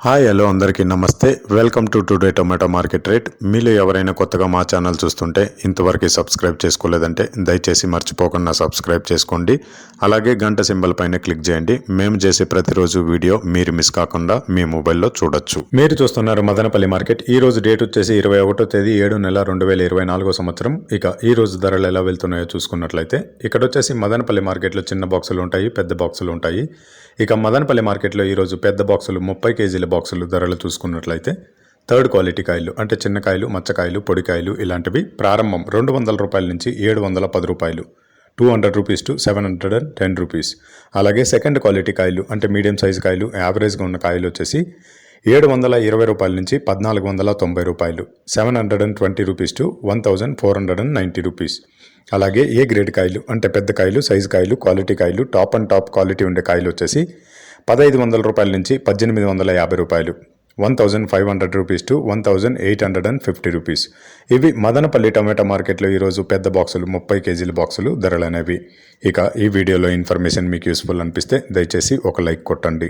Hi hello అందరికీ నమస్తే. Welcome to today tomato market rate. మీలో ఎవరైనా కొత్తగా మా ఛానల్ చూస్తుంటే ఇంతవరకు సబ్స్క్రైబ్ చేసుకోలేదంటే దయచేసి మర్చిపోకుండా సబ్స్క్రైబ్ చేసుకోండి. అలాగే గంట సింబల్ పైన క్లిక్ చేయండి. మేము చేసే ప్రతిరోజు వీడియో మీరు మిస్ కాకుండా మీ మొబైల్లో చూడొచ్చు. మీరు చూస్తున్నారు మదనపల్లి మార్కెట్. ఈ రోజు డేట్ వచ్చేసి 21వ తేదీ 7 నెల 2024 సంవత్సరం. ఇక ఈ రోజు ధరలు ఎలా వెళ్తున్నాయో చూసుకున్నట్లయితే ఇక్కడ వచ్చేసి మదనపల్లి మార్కెట్లో చిన్న బాక్సులు ఉంటాయి, పెద్ద బాక్సులు ఉంటాయి. ఇక మదనపల్లి మార్కెట్లో ఈరోజు పెద్ద బాక్సులు 30 కేజీల బాక్సులు ధరలు చూసుకున్నట్లయితే థర్డ్ క్వాలిటీ కాయలు అంటే చిన్నకాయలు, మచ్చకాయలు, పొడికాయలు ఇలాంటివి ప్రారంభం 200 రూపాయల నుంచి 710 రూపాయలు, 200 రూపీస్ టు 710 రూపీస్. అలాగే సెకండ్ క్వాలిటీ కాయలు అంటే మీడియం సైజు కాయలు, యావరేజ్గా ఉన్న కాయలు వచ్చేసి 720 రూపాయల నుంచి 1490 రూపాయలు, 720 రూపీస్ టు 1490 రూపీస్. అలాగే ఏ గ్రేడ్ కాయలు అంటే పెద్ద కాయలు, సైజు కాయలు, క్వాలిటీ కాయలు, టాప్ అండ్ టాప్ క్వాలిటీ ఉండే కాయలు వచ్చేసి 1500 రూపాయల నుంచి 1850 రూపాయలు, 1500 రూపీస్ టు 1850 రూపీస్. ఇవి మదనపల్లి టమాటా మార్కెట్లో ఈరోజు పెద్ద బాక్సులు 30 కేజీల బాక్సులు ధరలు అనేవి. ఇక ఈ వీడియోలో ఇన్ఫర్మేషన్ మీకు యూస్ఫుల్ అనిపిస్తే దయచేసి ఒక లైక్ కొట్టండి.